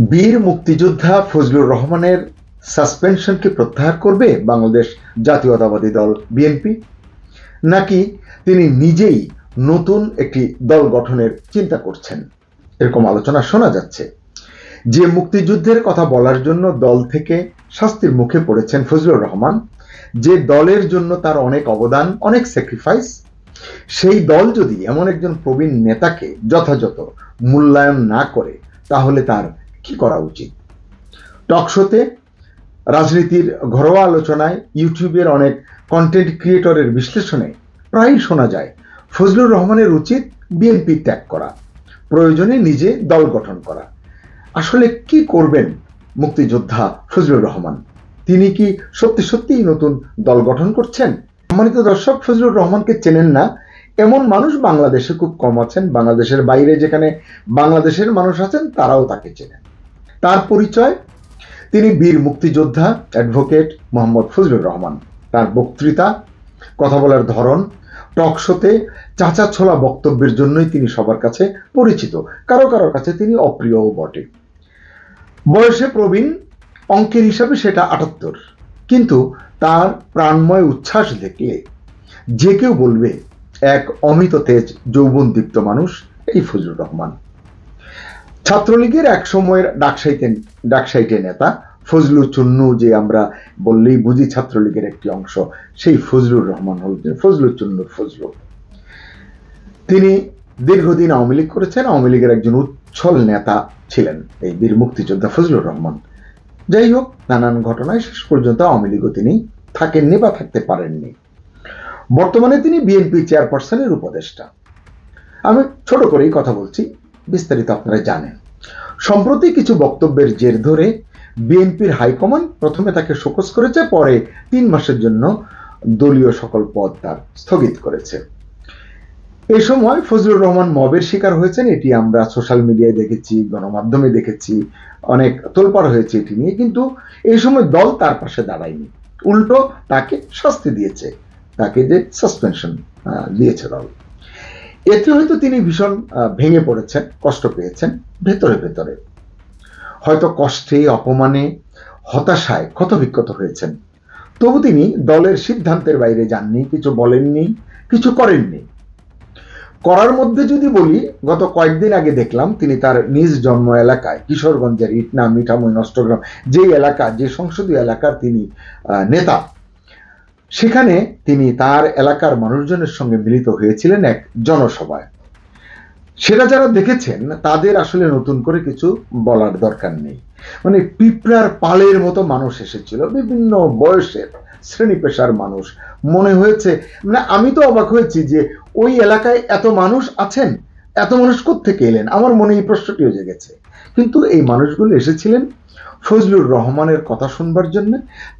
বীর মুক্তিযোদ্ধা ফজলুর রহমানের সাসপেনশনকে প্রত্যাহার করবে বাংলাদেশ জাতীয়তাবাদী দল বিএনপি, নাকি তিনি নিজেই নতুন একটি দল গঠনের চিন্তা করছেন? এরকম আলোচনা শোনা যাচ্ছে। যে মুক্তিযুদ্ধের কথা বলার জন্য দল থেকে শাস্তির মুখে পড়েছেন ফজলুর রহমান, যে দলের জন্য তার অনেক অবদান, অনেক স্যাক্রিফাইস, সেই দল যদি এমন একজন প্রবীণ নেতাকে যথাযথ মূল্যায়ন না করে তাহলে তার কি করা উচিত? টকশোতে, রাজনীতির ঘরোয়া আলোচনায়, ইউটিউবের অনেক কন্টেন্ট ক্রিয়েটরের বিশ্লেষণে প্রায়ই শোনা যায় ফজলুর রহমানের উচিত বিএনপি ত্যাগ করা, প্রয়োজনে নিজে দল গঠন করা। আসলে কি করবেন মুক্তিযোদ্ধা ফজলুর রহমান? তিনি কি সত্যি সত্যিই নতুন দল গঠন করছেন? সম্মানিত দর্শক, ফজলুর রহমানকে চেনেন না এমন মানুষ বাংলাদেশে খুব কম আছেন। বাংলাদেশের বাইরে যেখানে বাংলাদেশের মানুষ আছেন তারাও তাকে চেনেন। তার পরিচয়, তিনি বীর মুক্তিযোদ্ধা অ্যাডভোকেট মোহাম্মদ ফজলুর রহমান। তার বক্তৃতা, কথা বলার ধরন, টকশোতে চাচা ছোলা বক্তব্যের জন্যই তিনি সবার কাছে পরিচিত, কারো কারো কাছে তিনি অপ্রিয়ও বটে। বয়সে প্রবীণ, অঙ্কের হিসাবে সেটা ৭৮, কিন্তু তার প্রাণময় উচ্ছ্বাস দেখলে যে কেউ বলবে এক অমিত তেজ যৌবনদীপ্ত মানুষ এই ফজলুর রহমান। ছাত্রলীগের এক সময়ের ডাকসাইটে নেতা ফজলু চুন্নু, যে আমরা বললেই বুঝি ছাত্রলীগের একটি অংশ, সেই ফজলুর রহমান হলেন ফজলু চুন্নুর ফজলু। তিনি দীর্ঘদিন আওয়ামী লীগ করেছেন, আওয়ামী লীগের একজন উচ্ছল নেতা ছিলেন এই বীর মুক্তিযোদ্ধা ফজলুর রহমান। যাই হোক, নানান ঘটনায় শেষ পর্যন্ত আওয়ামী লীগও তিনি থাকেননি বা থাকতে পারেননি। বর্তমানে তিনি বিএনপি চেয়ারপারসনের উপদেষ্টা। আমি ছোট করেই কথা বলছি, বিস্তারিত আপনারা জানেন। সম্প্রতি কিছু বক্তব্যের জের ধরে বিএনপির হাইকমান্ড প্রথমে তাকে শোকজ করেছে, পরে ৩ মাসের জন্য দলীয় সকল পদ তার স্থগিত করেছে। এই সময় ফজলুর রহমান মবের শিকার হয়েছেন, এটি আমরা সোশ্যাল মিডিয়ায় দেখেছি, গণমাধ্যমে দেখেছি, অনেক তোলপাড় হয়েছে এটি নিয়ে। কিন্তু এই সময় দল তার পাশে দাঁড়ায়নি, উল্টো তাকে শাস্তি দিয়েছে, তাকে যে সাসপেনশন দিয়েছে দল। এতে হয়তো তিনি ভীষণ ভেঙে পড়েছেন, কষ্ট পেয়েছেন ভেতরে ভেতরে, হয়তো কষ্টে, অপমানে, হতাশায় ক্ষতবিক্ষত হয়েছেন। তবু তিনি দলের সিদ্ধান্তের বাইরে যাননি, কিছু বলেননি, কিছু করেননি। করার মধ্যে যদি বলি, গত কয়েকদিন আগে দেখলাম তিনি তার নিজ জন্ম এলাকায় কিশোরগঞ্জের ইটনা, মিঠামই, নষ্টগ্রাম, যে এলাকা, যে সংসদীয় এলাকার তিনি নেতা, সেখানে তিনি তার এলাকার মানুষজনের সঙ্গে মিলিত হয়েছিলেন এক জনসভায়। সেটা যারা দেখেছেন তাদের আসলে নতুন করে কিছু বলার দরকার নেই। মানে পিঁপড়ার পালের মতো মানুষ এসেছিল, বিভিন্ন বয়সের, শ্রেণী পেশার মানুষ। মনে হয়েছে, মানে আমি তো অবাক হয়েছি যে ওই এলাকায় এত মানুষ আছেন, এত মানুষ কোত্থেকে এলেন, আমার মনে এই প্রশ্নটিও জেগেছে। কিন্তু এই মানুষগুলো এসেছিলেন ফজলুর রহমানের কথা শুনবার জন্য,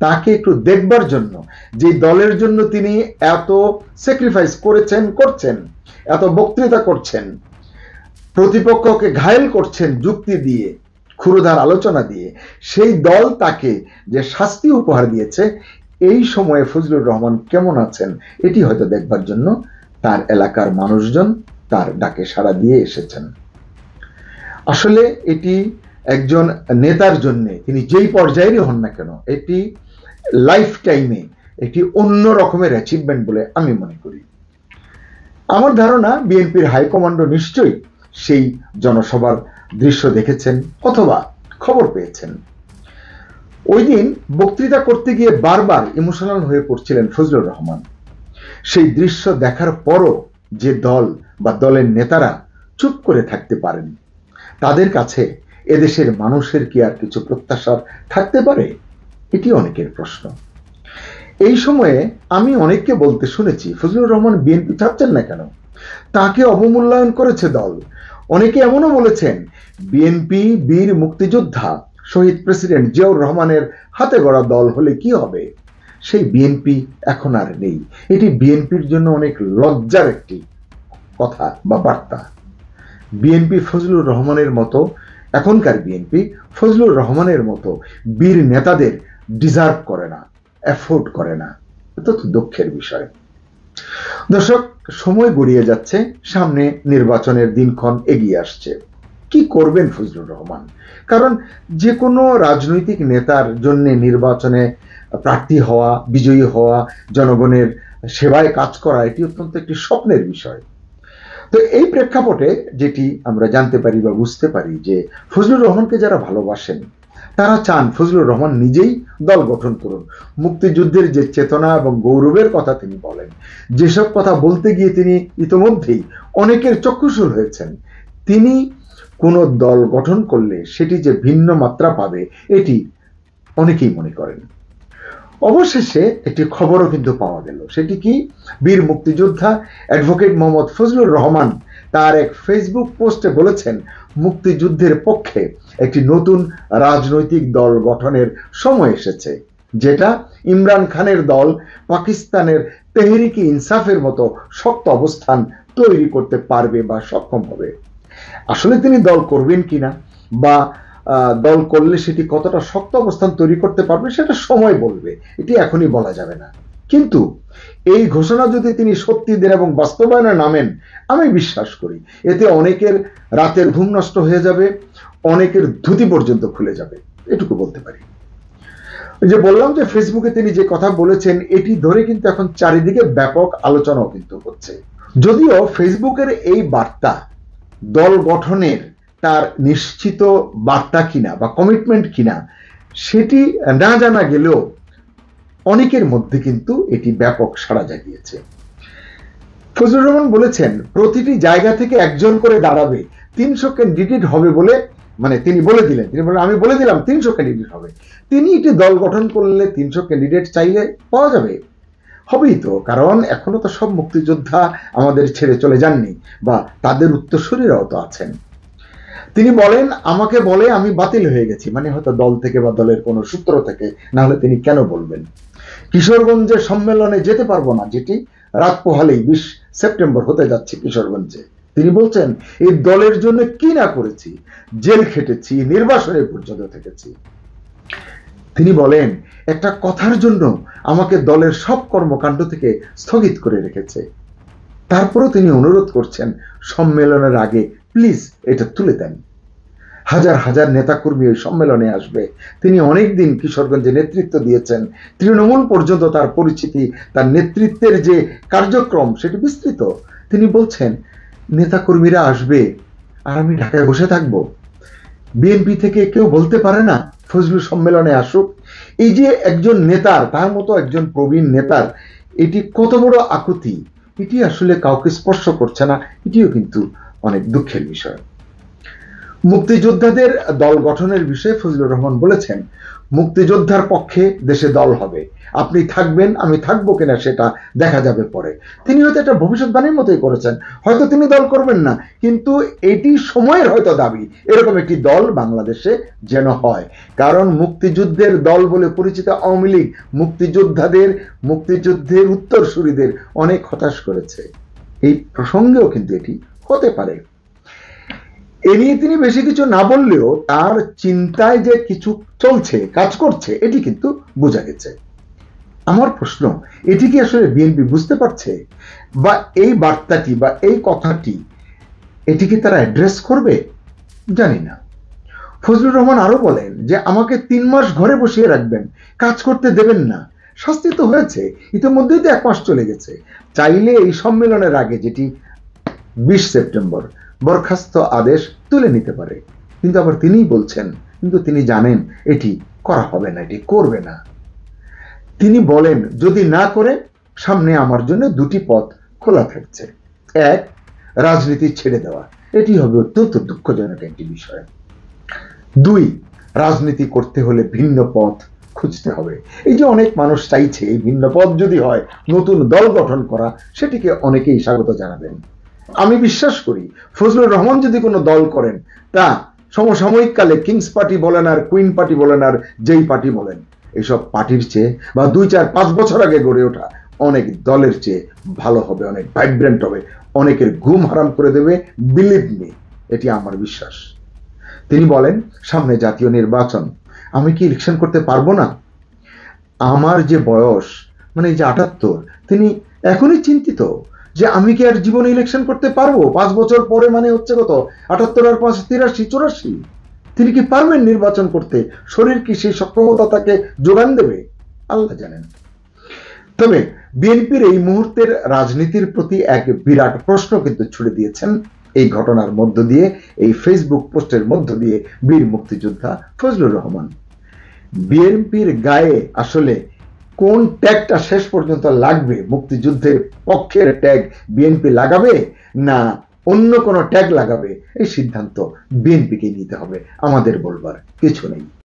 তাকে একটু দেখবার জন্য, যে দলের জন্য তিনি এত স্যাক্রিফাইস করছেন, এত বক্তৃতা করছেন, প্রতিপক্ষকে ঘায়েল করছেন যুক্তি দিয়ে, ক্ষুরধার আলোচনা দিয়ে, সেই দল তাকে যে শাস্তি উপহার দিয়েছে, এই সময়ে ফজলুর রহমান কেমন আছেন এটি হয়তো দেখবার জন্য তার এলাকার মানুষজন তার ডাকে সাড়া দিয়ে এসেছেন। আসলে এটি একজন নেতার জন্য, তিনি যেই পর্যায়েরই হন না কেন, এটি লাইফ টাইমে এটি অন্য রকমের অ্যাচিভমেন্ট বলে আমি মনে করি। আমার ধারণা বিএনপির হাইকমান্ডও নিশ্চয়ই সেই জনসভার দৃশ্য দেখেছেন অথবা খবর পেয়েছেন। ওই দিন বক্তৃতা করতে গিয়ে বারবার ইমোশনাল হয়ে পড়ছিলেন ফজলুর রহমান। সেই দৃশ্য দেখার পরও যে দল বা দলের নেতারা চুপ করে থাকতে পারেন, তাদের কাছে এদেশের মানুষের কি আর কিছু প্রত্যাশা থাকতে পারে? এটি অনেকের প্রশ্ন। এই সময়ে আমি অনেককে বলতে শুনেছি, ফজলুর রহমান বিএনপি চাচ্ছেন না কেন, তাকে অবমূল্যায়ন করেছে দল। অনেকে এমনও বলেছেন, বিএনপি বীর মুক্তিযোদ্ধা শহীদ প্রেসিডেন্ট জিয়াউর রহমানের হাতে গড়া দল হলে কি হবে? সেই বিএনপি এখন আর নেই। এটি বিএনপির জন্য অনেক লজ্জার একটি কথা বা বার্তা। বিএনপি ফজলুর রহমানের মতো, এখনকার বিএনপি ফজলুর রহমানের মতো বীর নেতাদের ডিজার্ভ করে না, অ্যাফোর্ড করে না। এটা তো দুঃখের বিষয়। দর্শক, সময় গড়িয়ে যাচ্ছে, সামনে নির্বাচনের দিনক্ষণ এগিয়ে আসছে। কি করবেন ফজলুর রহমান? কারণ যে কোনো রাজনৈতিক নেতার জন্য নির্বাচনে প্রার্থী হওয়া, বিজয়ী হওয়া, জনগণের সেবায় কাজ করা এটি অত্যন্ত একটি স্বপ্নের বিষয়। তো এই প্রেক্ষাপটে যেটি আমরা জানতে পারি বা বুঝতে পারি যে ফজলুর রহমানকে যারা ভালোবাসেন তারা চান ফজলুর রহমান নিজেই দল গঠন করুন। মুক্তিযুদ্ধের যে চেতনা এবং গৌরবের কথা তিনি বলেন, যেসব কথা বলতে গিয়ে তিনি ইতোমধ্যেই অনেকের চক্ষুশূল হয়েছেন, তিনি কোনো দল গঠন করলে সেটি যে ভিন্ন মাত্রা পাবে এটি অনেকেই মনে করেন। অবশেষে একটি খবরও কিন্তু পাওয়া গেল। সেটি কি? বীর মুক্তিযোদ্ধা অ্যাডভোকেট মোহাম্মদ ফজলুর রহমান তার এক ফেসবুক পোস্টে বলেছেন মুক্তিযুদ্ধের পক্ষে একটি নতুন রাজনৈতিক দল গঠনের সময় এসেছে, যেটা ইমরান খানের দল পাকিস্তানের তেহরিকে ইনসাফের মতো শক্ত অবস্থান তৈরি করতে পারবে বা সক্ষম হবে। আসলে তিনি দল করবেন কিনা বা দল করলে সেটি কতটা শক্ত অবস্থান তৈরি করতে পারবে সেটা সময় বলবে, এটি এখনই বলা যাবে না। কিন্তু এই ঘোষণা যদি তিনি সত্যি দেন এবং বাস্তবায়নে নামেন, আমি বিশ্বাস করি এতে অনেকের রাতের ঘুম নষ্ট হয়ে যাবে, অনেকের ধুতি পর্যন্ত খুলে যাবে, এটুকু বলতে পারি। যে বললাম যে ফেসবুকে তিনি যে কথা বলেছেন এটি ধরে কিন্তু এখন চারিদিকে ব্যাপক আলোচনাও কিন্তু হচ্ছে। যদিও ফেসবুকের এই বার্তা দল গঠনের তার নিশ্চিত বার্তা কিনা বা কমিটমেন্ট কিনা সেটি না জানা গেলেও অনেকের মধ্যে কিন্তু এটি ব্যাপক সাড়া জাগিয়েছে। ফজলুর রহমান বলেছেন প্রতিটি জায়গা থেকে একজন করে দাঁড়াবে, 300 ক্যান্ডিডেট হবে বলে তিনি বলে দিলেন, তিনি বলেন আমি বলে দিলাম 300 ক্যান্ডিডেট হবে। তিনি এটি দল গঠন করলে 300 ক্যান্ডিডেট চাইলে পাওয়া যাবে, হবেই তো, কারণ এখনো তো সব মুক্তিযোদ্ধা আমাদের ছেড়ে চলে যাননি বা তাদের উত্তরসূরিরাও তো আছেন। তিনি বলেন আমাকে বলে আমি বাতিল হয়ে গেছি, হয়তো দল থেকে বা দলের কোনো সূত্র থেকে, না হলে তিনি কেন বলবেন? কিশোরগঞ্জের সম্মেলনে যেতে পারবো না, যেটি রাত পোহালেই 20 সেপ্টেম্বর হতে যাচ্ছে কিশোরগঞ্জে। তিনি বলছেন এই দলের জন্য কি না করেছি, জেল খেটেছি, নির্বাসনে পর্যন্ত থেকেছি। তিনি বলেন একটা কথার জন্য আমাকে দলের সব কর্মকাণ্ড থেকে স্থগিত করে রেখেছে। তারপরও তিনি অনুরোধ করছেন সম্মেলনের আগে প্লিজ এটা তুলে দেন। হাজার হাজার নেতাকর্মী ওই সম্মেলনে আসবে। তিনি অনেকদিন কিশোরগঞ্জে নেতৃত্ব দিয়েছেন, তৃণমূল পর্যন্ত তার পরিচিতি, তার নেতৃত্বের যে কার্যক্রম সেটি বিস্তৃত। তিনি বলছেন নেতাকর্মীরা আসবে আর আমি ঢাকায় বসে থাকব? বিএনপি থেকে কেউ বলতে পারে না ফজলুর সম্মেলনে আসুক? এই যে একজন নেতার, তার মতো একজন প্রবীণ নেতার এটি কত বড় আকুতি, এটি আসলে কাউকে স্পর্শ করছে না, এটিও কিন্তু অনেক দুঃখের বিষয়। মুক্তিযোদ্ধাদের দল গঠনের বিষয়ে ফজলুর রহমান বলেছেন মুক্তিযোদ্ধার পক্ষে দেশে দল হবে, আপনি থাকবেন, আমি থাকবো কিনা সেটা দেখা যাবে পরে। তিনি হয়তো এটা ভবিষ্যৎবাণীর মতোই করেছেন, হয়তো তিনি দল করবেন না, কিন্তু এটি সময়ের হয়তো দাবি এরকম একটি দল বাংলাদেশে যেন হয়। কারণ মুক্তিযুদ্ধের দল বলে পরিচিত আওয়ামী লীগ মুক্তিযুদ্ধের উত্তরসূরিদের অনেক হতাশ করেছে। এই প্রসঙ্গেও কিন্তু এটি হতে পারে। এ নিয়ে তিনি বেশি কিছু না বললেও তার চিন্তায় যে কিছু চলছে, কাজ করছে, এটি কিন্তু বোঝা গেছে। আমার প্রশ্ন, এটি কি আসলে বিএনপি বুঝতে পারছে? বা এই বার্তাটি বা এই কথাটি এটি কি তারা অ্যাড্রেস করবে? জানি না। ফজলুর রহমান আরো বলেন যে আমাকে 3 মাস ঘরে বসিয়ে রাখবেন, কাজ করতে দেবেন না। শাস্তি তো হয়েছে, ইতিমধ্যেই তো 1 মাস চলে গেছে। চাইলে এই সম্মেলনের আগে, যেটি 20 সেপ্টেম্বর, বরখাস্ত আদেশ তুলে নিতে পারে। কিন্তু আবার তিনিই বলছেন, কিন্তু তিনি জানেন এটি করা হবে না, এটি করবে না। তিনি বলেন যদি না করে সামনে আমার জন্য 2টি পথ খোলা থাকছে। 1, রাজনীতি ছেড়ে দেওয়া, এটি হবে অত্যন্ত দুঃখজনক একটি বিষয়। 2, রাজনীতি করতে হলে ভিন্ন পথ খুঁজতে হবে। এই যে অনেক মানুষ চাইছে এই ভিন্ন পথ যদি হয় নতুন দল গঠন করা, সেটিকে অনেকেই স্বাগত জানাবেন। আমি বিশ্বাস করি ফজলুর রহমান যদি কোনো দল করেন তা সমসাময়িক কালে কিংস পার্টি বলেন আর কুইন পার্টি বলেন আর যেই পার্টি বলেন, এইসব পার্টির চেয়ে বা 2, 4, 5 বছর আগে গড়ে ওঠা অনেক দলের চেয়ে ভালো হবে, অনেক ভাইব্রেন্ট হবে, অনেকের ঘুম হারাম করে দেবে। বিলিভ মি, এটি আমার বিশ্বাস। তিনি বলেন সামনে জাতীয় নির্বাচন, আমি কি ইলেকশন করতে পারবো না? আমার যে বয়স, এই যে 78, তিনি এখনই চিন্তিত যে আমি কি আর জীবনে ইলেকশন করতে পারবো? 5 বছর পরে মানে হচ্ছে কত, 78 আর 5 83 84। তিনি কি পারবেন নির্বাচন করতে? শরীর কি সেই সক্ষমতা তাকে যোগান দেবে? আল্লাহ জানেন। তবে বিএনপির এই মুহূর্তের রাজনীতির প্রতি এক বিরাট প্রশ্ন কিন্তু ছুড়ে দিয়েছেন এই ঘটনার মধ্য দিয়ে, এই ফেসবুক পোস্টের মধ্য দিয়ে বীর মুক্তিযোদ্ধা ফজলুর রহমান। বিএনপির গায়ে আসলে কোন ট্যাগটা শেষ পর্যন্ত লাগবে? মুক্তিযুদ্ধের পক্ষের ট্যাগ বিএনপি লাগাবে না অন্য কোনো ট্যাগ লাগাবে? এই সিদ্ধান্ত বিএনপিকে নিতে হবে, আমাদের বলবার কিছু নেই।